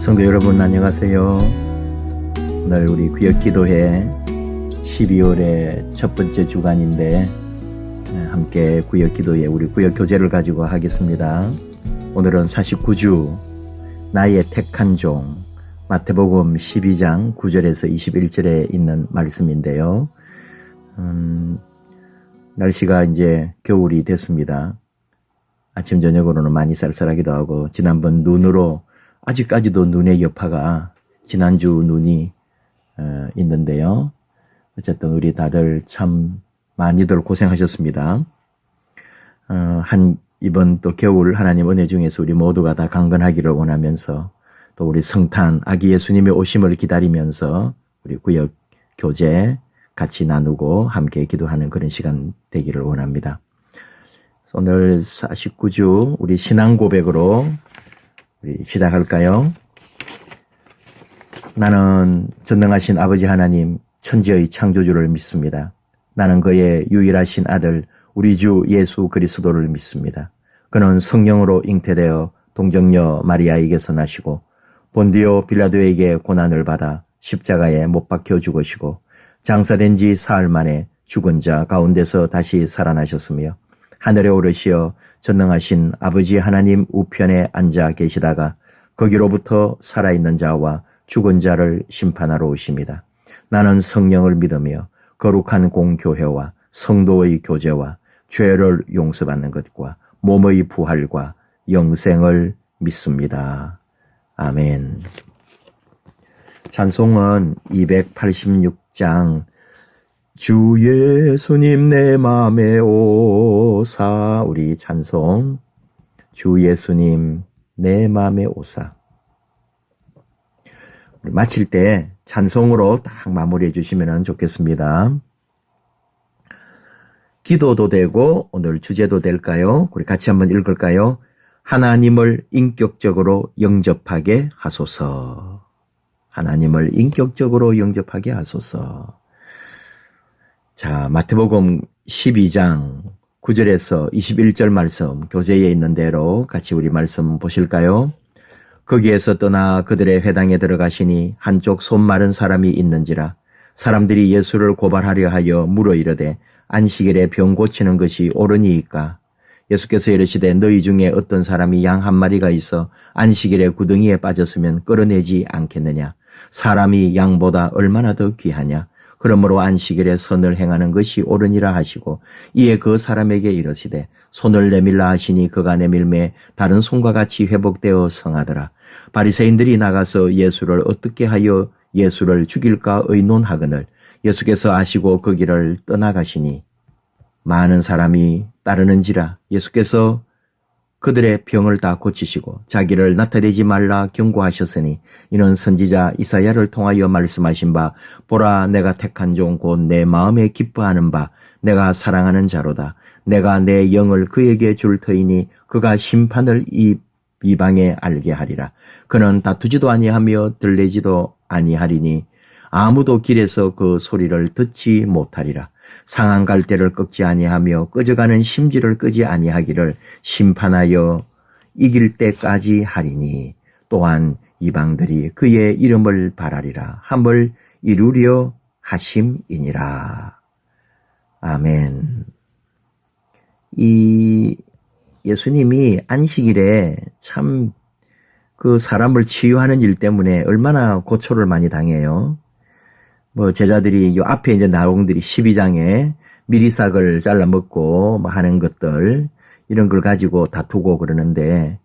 성도 여러분 안녕하세요. 오늘 우리 구역기도회 12월의 첫 번째 주간인데 함께 구역기도회 우리 구역교제를 가지고 하겠습니다. 오늘은 49주 나의 택한 종 마태복음 12장 9절에서 21절에 있는 말씀인데요. 날씨가 이제 겨울이 됐습니다. 아침 저녁으로는 많이 쌀쌀하기도 하고 지난번 눈으로 아직까지도 눈의 여파가 지난주 눈이 있는데요. 어쨌든 우리 다들 참 많이들 고생하셨습니다. 이번 또 겨울 하나님 은혜 중에서 우리 모두가 다 강건하기를 원하면서 또 우리 성탄 아기 예수님의 오심을 기다리면서 우리 구역 교제 같이 나누고 함께 기도하는 그런 시간 되기를 원합니다. 오늘 49주 우리 신앙 고백으로 우리 시작할까요? 나는 전능하신 아버지 하나님 천지의 창조주를 믿습니다. 나는 그의 유일하신 아들 우리 주 예수 그리스도를 믿습니다. 그는 성령으로 잉태되어 동정녀 마리아에게서 나시고 본디오 빌라도에게 고난을 받아 십자가에 못 박혀 죽으시고 장사된 지 사흘 만에 죽은 자 가운데서 다시 살아나셨으며 하늘에 오르시어 전능하신 아버지 하나님 우편에 앉아 계시다가 거기로부터 살아있는 자와 죽은 자를 심판하러 오십니다. 나는 성령을 믿으며 거룩한 공교회와 성도의 교제와 죄를 용서받는 것과 몸의 부활과 영생을 믿습니다. 아멘. 찬송은 286장 주 예수님 내 맘에 오사 우리 찬송 주 예수님 내 맘에 오사 우리 마칠 때 찬송으로 딱 마무리해 주시면 좋겠습니다. 기도도 되고 오늘 주제도 될까요? 우리 같이 한번 읽을까요? 하나님을 인격적으로 영접하게 하소서. 하나님을 인격적으로 영접하게 하소서. 자, 마태복음 12장 9절에서 21절 말씀 교재에 있는 대로 같이 우리 말씀 보실까요? 거기에서 떠나 그들의 회당에 들어가시니 한쪽 손 마른 사람이 있는지라 사람들이 예수를 고발하려 하여 물어 이르되 안식일에 병 고치는 것이 옳으니이까? 예수께서 이르시되 너희 중에 어떤 사람이 양 한 마리가 있어 안식일에 구덩이에 빠졌으면 끌어내지 않겠느냐? 사람이 양보다 얼마나 더 귀하냐? 그러므로 안식일에 선을 행하는 것이 옳으니라 하시고 이에 그 사람에게 이르시되 손을 내밀라 하시니 그가 내밀매 다른 손과 같이 회복되어 성하더라. 바리새인들이 나가서 예수를 어떻게 하여 예수를 죽일까 의논하거늘 예수께서 아시고 그 길을 떠나가시니 많은 사람이 따르는지라 예수께서 그들의 병을 다 고치시고 자기를 나타내지 말라 경고하셨으니 이는 선지자 이사야를 통하여 말씀하신 바 보라 내가 택한 종 곧 내 마음에 기뻐하는 바 내가 사랑하는 자로다. 내가 내 영을 그에게 줄 터이니 그가 심판을 이방에 알게 하리라. 그는 다투지도 아니하며 들레지도 아니하리니 아무도 길에서 그 소리를 듣지 못하리라. 상한 갈대를 꺾지 아니하며 꺼져가는 심지를 끄지 아니하기를 심판하여 이길 때까지 하리니 또한 이방들이 그의 이름을 바라리라 함을 이루려 하심이니라. 아멘. 이 예수님이 안식일에 참 그 사람을 치유하는 일 때문에 얼마나 고초를 많이 당해요. 제자들이 요 앞에 이제 나온들이 12장에 미리싹을 잘라 먹고 하는 것들 이런 걸 가지고 다투고 그러는데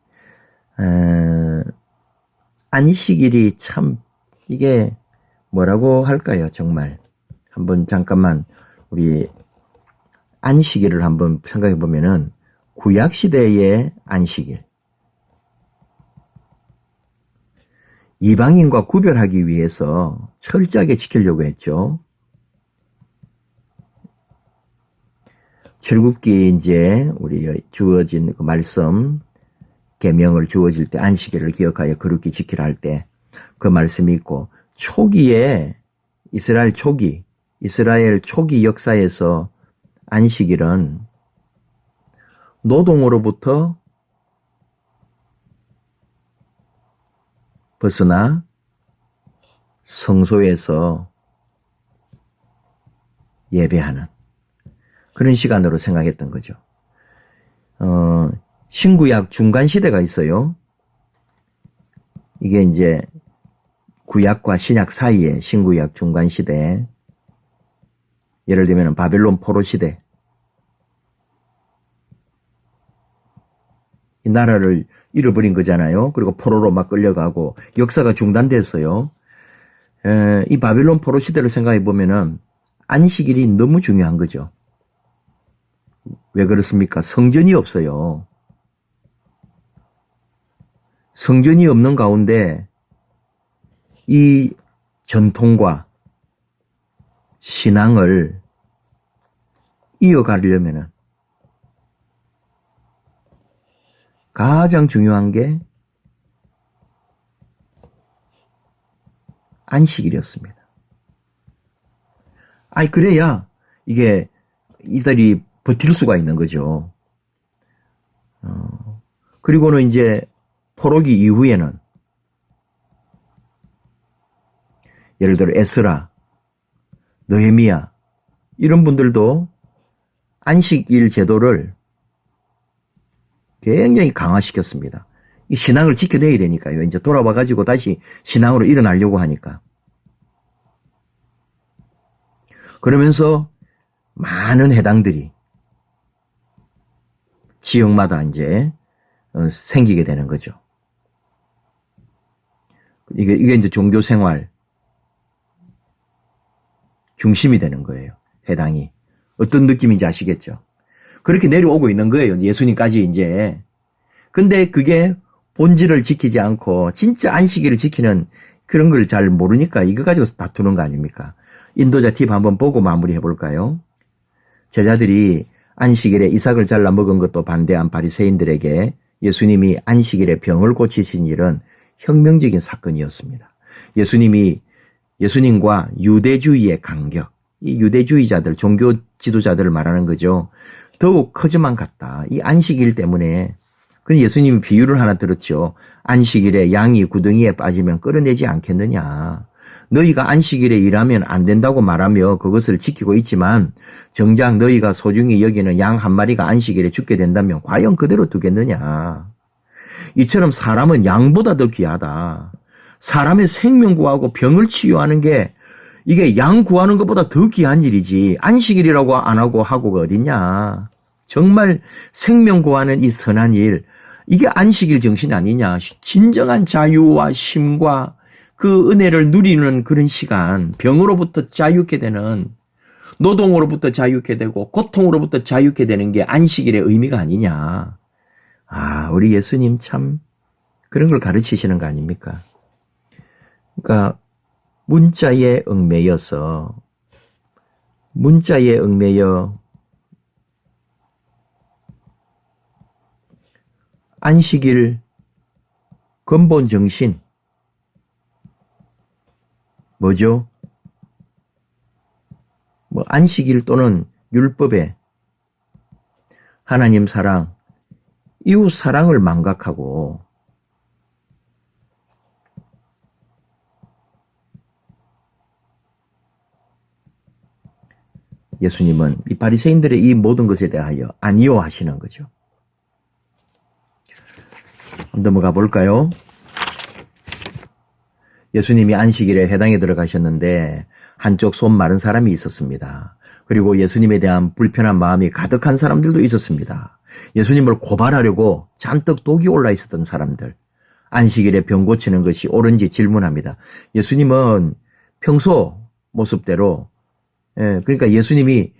안식일이 참 이게 뭐라고 할까요? 정말 한번 잠깐만 우리 안식일을 한번 생각해 보면은 구약 시대의 안식일 이방인과 구별하기 위해서 철저하게 지키려고 했죠. 출애굽기에 이제 우리 주어진 그 말씀 계명을 주어질 때 안식일을 기억하여 거룩히 지키라 할 때 그 말씀이 있고 초기에 이스라엘 초기 역사에서 안식일은 노동으로부터 벗어나 성소에서 예배하는 그런 시간으로 생각했던 거죠. 신구약 중간 시대가 있어요. 이게 이제 구약과 신약 사이에 신구약 중간 시대. 예를 들면 바벨론 포로 시대. 이 나라를 잃어버린 거잖아요. 그리고 포로로 막 끌려가고 역사가 중단됐어요. 이 바벨론 포로 시대를 생각해 보면은 안식일이 너무 중요한 거죠. 왜 그렇습니까? 성전이 없어요. 성전이 없는 가운데 이 전통과 신앙을 이어가려면은 가장 중요한 게 안식일이었습니다. 그래야 이게 이들이 버틸 수가 있는 거죠. 그리고는 이제 포로기 이후에는 예를 들어 에스라, 느헤미야 이런 분들도 안식일 제도를 굉장히 강화시켰습니다. 이 신앙을 지켜내야 되니까요. 이제 돌아와가지고 다시 신앙으로 일어나려고 하니까. 그러면서 많은 해당들이 지역마다 이제 생기게 되는 거죠. 이게 이제 종교 생활 중심이 되는 거예요. 해당이. 어떤 느낌인지 아시겠죠? 그렇게 내려오고 있는 거예요. 예수님까지 이제. 근데 그게 본질을 지키지 않고 진짜 안식일을 지키는 그런 걸 잘 모르니까 이거 가지고 다투는 거 아닙니까? 인도자 팁 한번 보고 마무리해 볼까요? 제자들이 안식일에 이삭을 잘라 먹은 것도 반대한 바리새인들에게 예수님이 안식일에 병을 고치신 일은 혁명적인 사건이었습니다. 예수님과 유대주의의 간격, 이 유대주의자들, 종교 지도자들을 말하는 거죠. 더욱 커져만 갔다. 이 안식일 때문에. 그럼 예수님이 비유를 하나 들었죠. 안식일에 양이 구덩이에 빠지면 끌어내지 않겠느냐. 너희가 안식일에 일하면 안 된다고 말하며 그것을 지키고 있지만 정작 너희가 소중히 여기는 양 한 마리가 안식일에 죽게 된다면 과연 그대로 두겠느냐. 이처럼 사람은 양보다 더 귀하다. 사람의 생명 구하고 병을 치유하는 게 이게 양 구하는 것보다 더 귀한 일이지. 안식일이라고 안 하고 하고가 어딨냐. 정말 생명 구하는 이 선한 일, 이게 안식일 정신 아니냐. 진정한 자유와 쉼과 그 은혜를 누리는 그런 시간, 병으로부터 자유케 되는, 노동으로부터 자유케 되고 고통으로부터 자유케 되는 게 안식일의 의미가 아니냐. 우리 예수님 참 그런 걸 가르치시는 거 아닙니까? 그러니까 문자에 얽매여 안식일 근본 정신 뭐죠? 안식일 또는 율법에 하나님 사랑, 이웃 사랑을 망각하고 예수님은 이 바리새인들의 이 모든 것에 대하여 아니요하시는 거죠. 넘어가 볼까요? 예수님이 안식일에 회당에 들어가셨는데 한쪽 손 마른 사람이 있었습니다. 그리고 예수님에 대한 불편한 마음이 가득한 사람들도 있었습니다. 예수님을 고발하려고 잔뜩 독이 올라 있었던 사람들. 안식일에 병 고치는 것이 옳은지 질문합니다. 예수님은 평소 모습대로, 그러니까 예수님이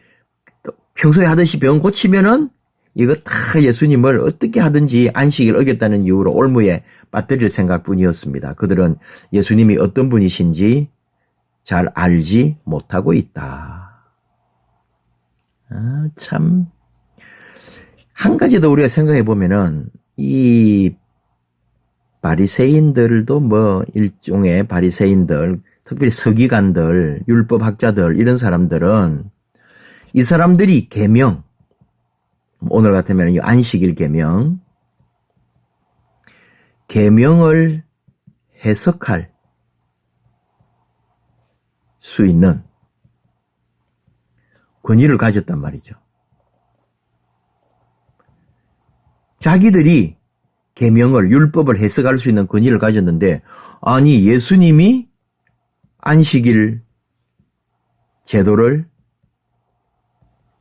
평소에 하듯이 병 고치면은 이거 다 예수님을 어떻게 하든지 안식일 어겼다는 이유로 올무에 빠뜨릴 생각뿐이었습니다. 그들은 예수님이 어떤 분이신지 잘 알지 못하고 있다. 참. 한 가지 더 우리가 생각해 보면은 이 바리새인들도 일종의 바리새인들, 특별히 서기관들, 율법학자들 이런 사람들은 이 사람들이 계명, 오늘 같으면 안식일 계명을 해석할 수 있는 권위를 가졌단 말이죠. 자기들이 계명을, 율법을 해석할 수 있는 권위를 가졌는데, 아니 예수님이 안식일 제도를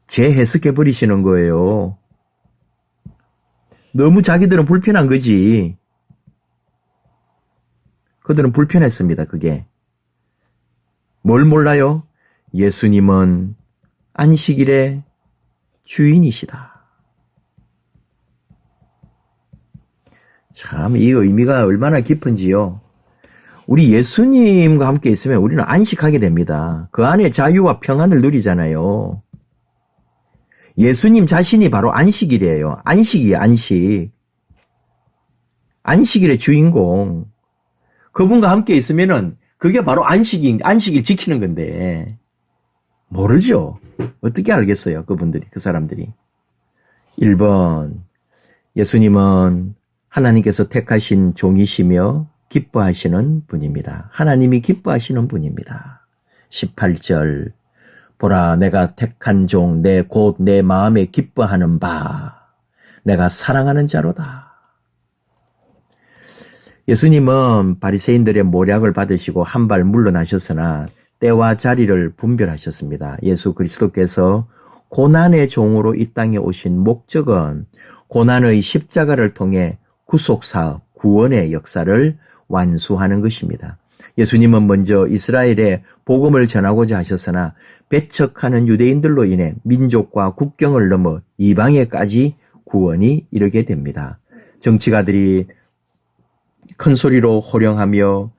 재해석해 버리시는 거예요. 너무 자기들은 불편한 거지. 그들은 불편했습니다. 그게. 뭘 몰라요? 예수님은 안식일의 주인이시다. 참, 이 의미가 얼마나 깊은지요. 우리 예수님과 함께 있으면 우리는 안식하게 됩니다. 그 안에 자유와 평안을 누리잖아요. 예수님 자신이 바로 안식일이에요. 안식이에요, 안식. 안식일의 주인공. 그분과 함께 있으면은 그게 바로 안식일 지키는 건데. 모르죠. 어떻게 알겠어요, 그분들이, 그 사람들이. 1번, 예수님은 하나님께서 택하신 종이시며 기뻐하시는 분입니다. 하나님이 기뻐하시는 분입니다. 18절, 보라 내가 택한 종 곧 내 마음에 기뻐하는 바 내가 사랑하는 자로다. 예수님은 바리새인들의 모략을 받으시고 한 발 물러나셨으나 때와 자리를 분별하셨습니다. 예수 그리스도께서 고난의 종으로 이 땅에 오신 목적은 고난의 십자가를 통해 구속사업, 구원의 역사를 완수하는 것입니다. 예수님은 먼저 이스라엘에 복음을 전하고자 하셨으나 배척하는 유대인들로 인해 민족과 국경을 넘어 이방에까지 구원이 이르게 됩니다. 정치가들이 큰 소리로 호령하며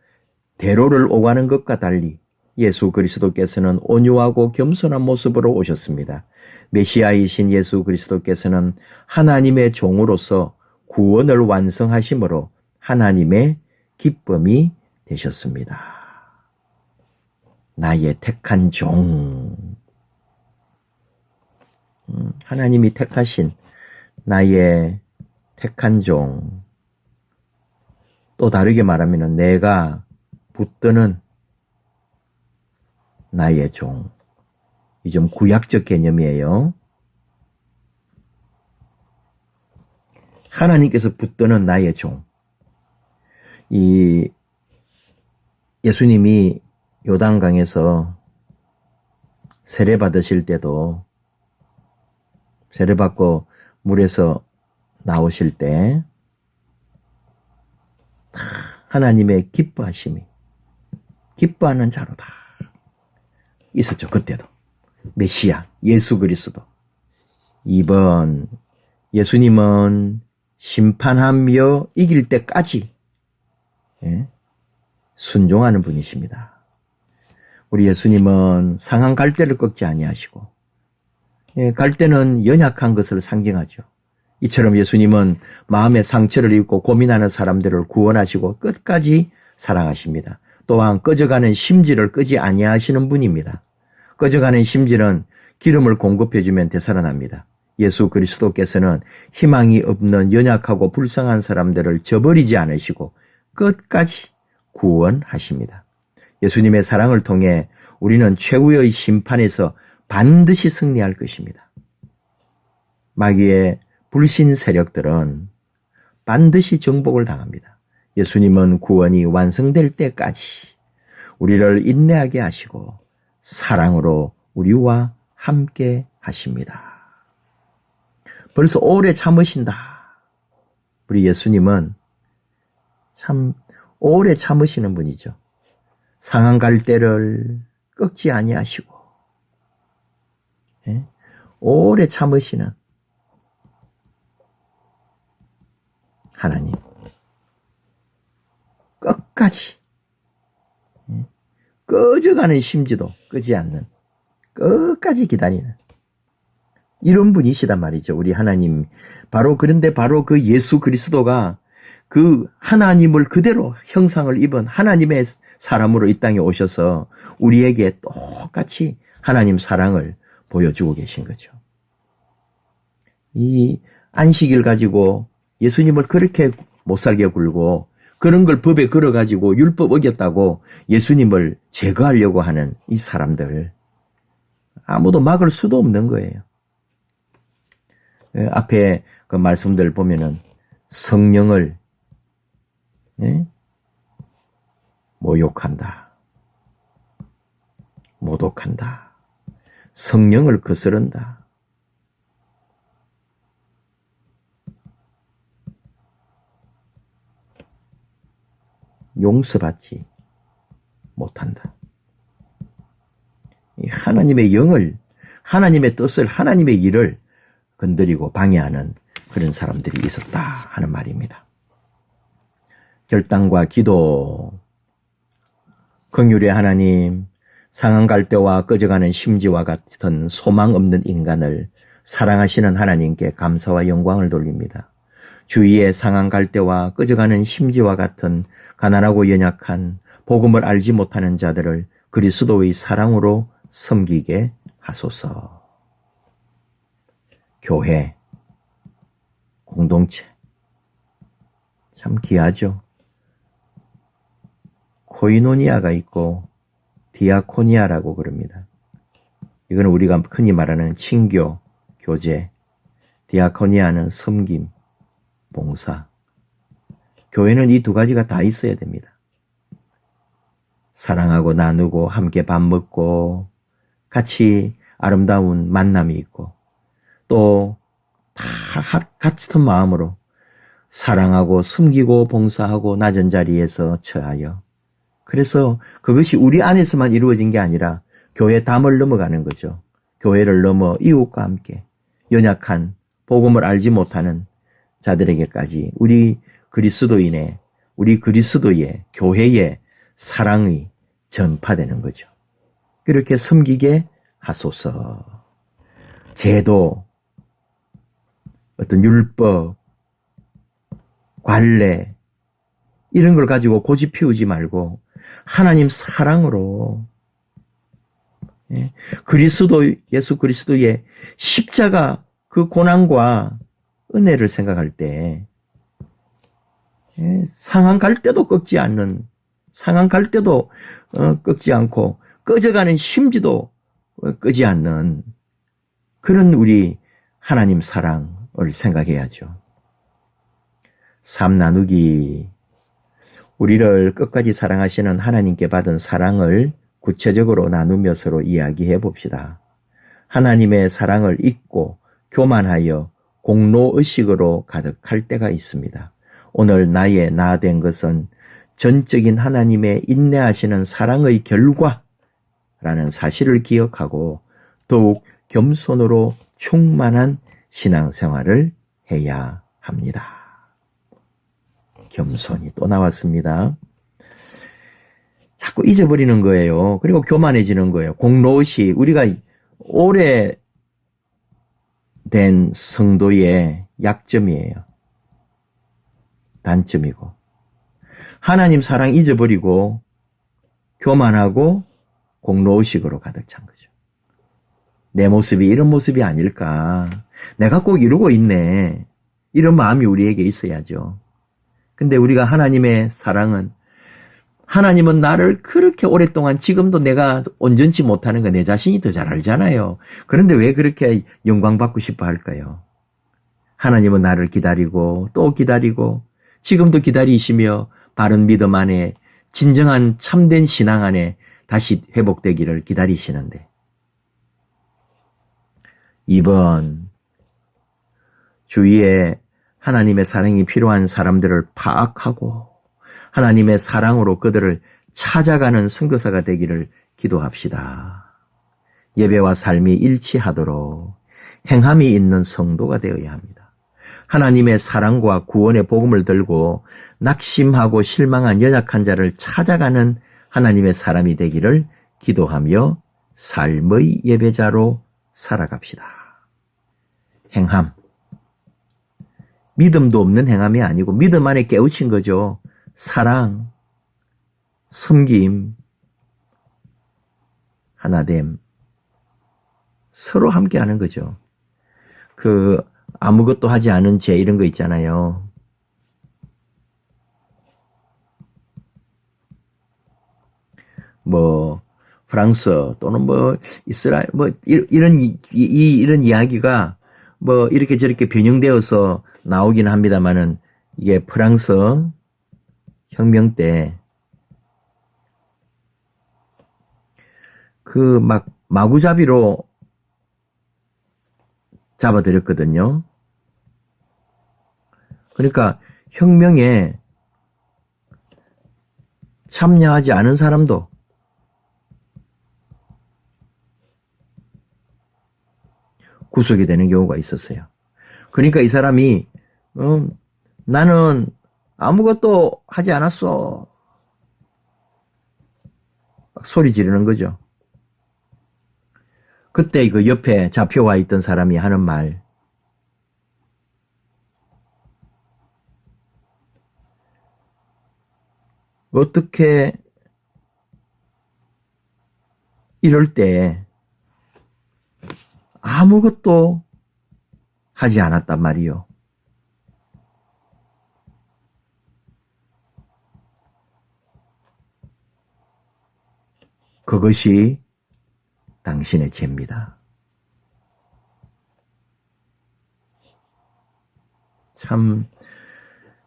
대로를 오가는 것과 달리 예수 그리스도께서는 온유하고 겸손한 모습으로 오셨습니다. 메시아이신 예수 그리스도께서는 하나님의 종으로서 구원을 완성하심으로 하나님의 기쁨이 되셨습니다. 나의 택한 종. 하나님이 택하신 나의 택한 종. 또 다르게 말하면 내가 붙드는 나의 종. 이 좀 구약적 개념이에요. 하나님께서 붙드는 나의 종. 이 예수님이 요단강에서 세례 받으실 때도 세례 받고 물에서 나오실 때 하나님의 기뻐하심이 기뻐하는 자로다 있었죠. 그때도 메시아 예수 그리스도. 2번 예수님은 심판하며 이길 때까지 순종하는 분이십니다. 우리 예수님은 상한 갈대를 꺾지 아니하시고 갈대는 연약한 것을 상징하죠. 이처럼 예수님은 마음의 상처를 입고 고민하는 사람들을 구원하시고 끝까지 사랑하십니다. 또한 꺼져가는 심지를 끄지 아니하시는 분입니다. 꺼져가는 심지는 기름을 공급해주면 되살아납니다. 예수 그리스도께서는 희망이 없는 연약하고 불쌍한 사람들을 저버리지 않으시고 끝까지 구원하십니다. 예수님의 사랑을 통해 우리는 최후의 심판에서 반드시 승리할 것입니다. 마귀의 불신 세력들은 반드시 정복을 당합니다. 예수님은 구원이 완성될 때까지 우리를 인내하게 하시고 사랑으로 우리와 함께 하십니다. 벌써 오래 참으신다. 우리 예수님은 참 오래 참으시는 분이죠. 상한 갈대를 꺾지 아니하시고 오래 참으시는 하나님. 끝까지 꺼져가는 심지도 끄지 않는 끝까지 기다리는 이런 분이시단 말이죠. 우리 하나님. 그런데 바로 그 예수 그리스도가 그 하나님을 그대로 형상을 입은 하나님의 사람으로 이 땅에 오셔서 우리에게 똑같이 하나님 사랑을 보여주고 계신 거죠. 이 안식일 가지고 예수님을 그렇게 못살게 굴고 그런 걸 법에 걸어가지고 율법 어겼다고 예수님을 제거하려고 하는 이 사람들, 아무도 막을 수도 없는 거예요. 앞에 그 말씀들 보면은 성령을 모욕한다, 모독한다, 성령을 거스른다. 용서받지 못한다. 하나님의 영을, 하나님의 뜻을, 하나님의 일을 건드리고 방해하는 그런 사람들이 있었다 하는 말입니다. 결단과 기도. 긍휼의 하나님, 상한 갈대와 꺼져가는 심지와 같은 소망 없는 인간을 사랑하시는 하나님께 감사와 영광을 돌립니다. 주위의 상한 갈대와 꺼져가는 심지와 같은 가난하고 연약한 복음을 알지 못하는 자들을 그리스도의 사랑으로 섬기게 하소서. 교회, 공동체, 참 귀하죠. 코이노니아가 있고 디아코니아라고 그럽니다. 이건 우리가 흔히 말하는 친교, 교제, 디아코니아는 섬김, 봉사. 교회는 이 두 가지가 다 있어야 됩니다. 사랑하고 나누고 함께 밥 먹고 같이 아름다운 만남이 있고 또 다 같은 마음으로 사랑하고 섬기고 봉사하고 낮은 자리에서 처하여, 그래서 그것이 우리 안에서만 이루어진 게 아니라 교회 담을 넘어가는 거죠. 교회를 넘어 이웃과 함께 연약한 복음을 알지 못하는 자들에게까지 우리 그리스도인의, 우리 그리스도의 교회의 사랑이 전파되는 거죠. 그렇게 섬기게 하소서. 제도, 어떤 율법, 관례 이런 걸 가지고 고집 피우지 말고 하나님 사랑으로 그리스도, 예수 그리스도의 십자가 그 고난과 은혜를 생각할 때 상한 갈대도 꺾지 않는, 상한 갈대도 꺾지 않고 꺼져가는 심지도 끄지 않는 그런 우리 하나님 사랑을 생각해야죠. 삶 나누기. 우리를 끝까지 사랑하시는 하나님께 받은 사랑을 구체적으로 나누며 서로 이야기해 봅시다. 하나님의 사랑을 잊고 교만하여 공로의식으로 가득할 때가 있습니다. 오늘 나의 나 된 것은 전적인 하나님의 인내하시는 사랑의 결과라는 사실을 기억하고 더욱 겸손으로 충만한 신앙생활을 해야 합니다. 겸손이 또 나왔습니다. 자꾸 잊어버리는 거예요. 그리고 교만해지는 거예요. 공로의식, 우리가 오래된 성도의 약점이에요. 단점이고. 하나님 사랑 잊어버리고 교만하고 공로의식으로 가득 찬 거죠. 내 모습이 이런 모습이 아닐까. 내가 꼭 이루고 있네. 이런 마음이 우리에게 있어야죠. 근데 우리가 하나님의 사랑은, 하나님은 나를 그렇게 오랫동안, 지금도 내가 온전치 못하는 거 내 자신이 더 잘 알잖아요. 그런데 왜 그렇게 영광받고 싶어 할까요? 하나님은 나를 기다리고 또 기다리고 지금도 기다리시며 바른 믿음 안에, 진정한 참된 신앙 안에 다시 회복되기를 기다리시는데. 2번, 주위에 하나님의 사랑이 필요한 사람들을 파악하고 하나님의 사랑으로 그들을 찾아가는 선교사가 되기를 기도합시다. 예배와 삶이 일치하도록 행함이 있는 성도가 되어야 합니다. 하나님의 사랑과 구원의 복음을 들고 낙심하고 실망한 연약한 자를 찾아가는 하나님의 사람이 되기를 기도하며 삶의 예배자로 살아갑시다. 행함. 믿음도 없는 행함이 아니고 믿음 안에 깨우친 거죠. 사랑, 섬김, 하나됨, 서로 함께 하는 거죠. 아무것도 하지 않은 죄 이런 거 있잖아요. 뭐 프랑스 또는 뭐 이스라엘 뭐 이런 이야기가 뭐 이렇게 저렇게 변형되어서 나오긴 합니다만은 이게 프랑스 혁명 때 그 막 마구잡이로 잡아들였거든요. 그러니까 혁명에 참여하지 않은 사람도 구속이 되는 경우가 있었어요. 그러니까 이 사람이 나는 아무것도 하지 않았어. 막 소리 지르는 거죠. 그때 그 옆에 잡혀와 있던 사람이 하는 말. 어떻게 이럴 때 아무것도 하지 않았단 말이요. 그것이 당신의 죄입니다. 참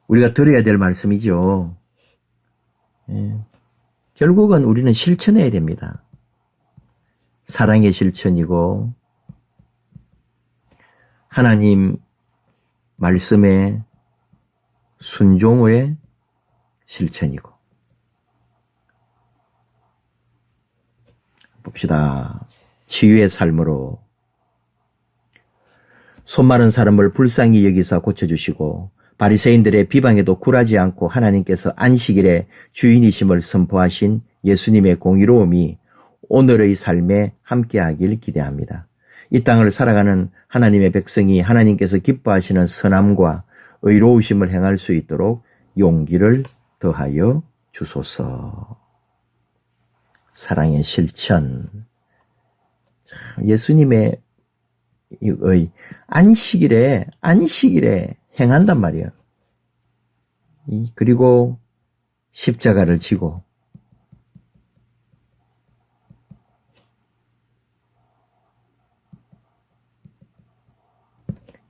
우리가 들어야 될 말씀이죠. 예. 결국은 우리는 실천해야 됩니다. 사랑의 실천이고 하나님 말씀의 순종의 실천이고. 봅시다. 치유의 삶으로 손 마른 사람을 불쌍히 여기사 고쳐주시고 바리새인들의 비방에도 굴하지 않고 하나님께서 안식일의 주인이심을 선포하신 예수님의 공의로움이 오늘의 삶에 함께하길 기대합니다. 이 땅을 살아가는 하나님의 백성이 하나님께서 기뻐하시는 선함과 의로우심을 행할 수 있도록 용기를 더하여 주소서. 사랑의 실천. 예수님의 안식일에 행한단 말이에요. 그리고 십자가를 지고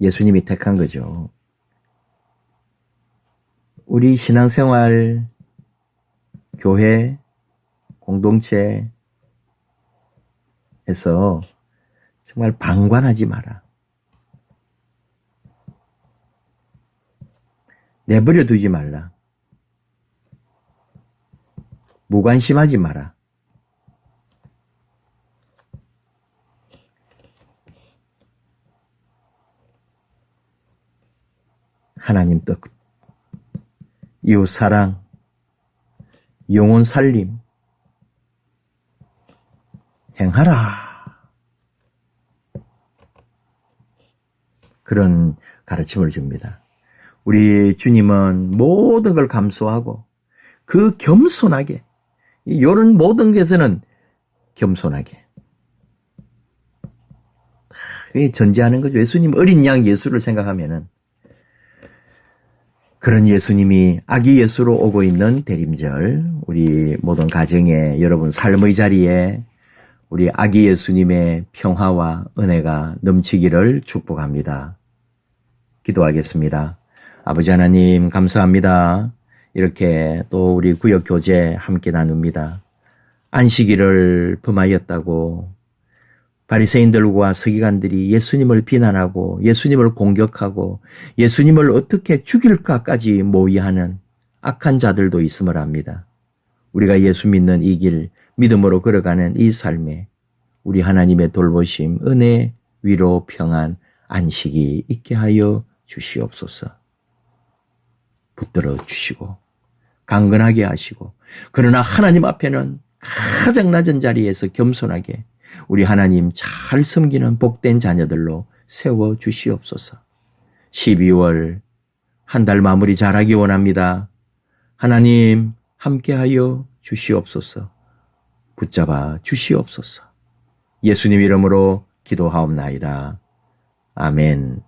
예수님이 택한 거죠. 우리 신앙생활, 교회, 공동체에서 정말 방관하지 마라. 내버려 두지 말라. 무관심하지 마라. 하나님 뜻, 이웃 사랑, 영혼 살림 행하라. 그런 가르침을 줍니다. 우리 주님은 모든 걸 감수하고 그 겸손하게, 이런 모든 것에는 겸손하게 전제하는 거죠. 예수님 어린 양 예수를 생각하면은 그런 예수님이 아기 예수로 오고 있는 대림절, 우리 모든 가정에, 여러분 삶의 자리에 우리 아기 예수님의 평화와 은혜가 넘치기를 축복합니다. 기도하겠습니다. 아버지 하나님 감사합니다. 이렇게 또 우리 구역 교제 함께 나눕니다. 안식일을 범하였다고 바리새인들과 서기관들이 예수님을 비난하고 예수님을 공격하고 예수님을 어떻게 죽일까까지 모의하는 악한 자들도 있음을 압니다. 우리가 예수 믿는 이 길, 믿음으로 걸어가는 이 삶에 우리 하나님의 돌보심, 은혜, 위로, 평안, 안식이 있게 하여 주시옵소서. 붙들어 주시고 강건하게 하시고, 그러나 하나님 앞에는 가장 낮은 자리에서 겸손하게 우리 하나님 잘 섬기는 복된 자녀들로 세워 주시옵소서. 12월 한 달 마무리 잘하기 원합니다. 하나님 함께하여 주시옵소서. 붙잡아 주시옵소서. 예수님 이름으로 기도하옵나이다. 아멘.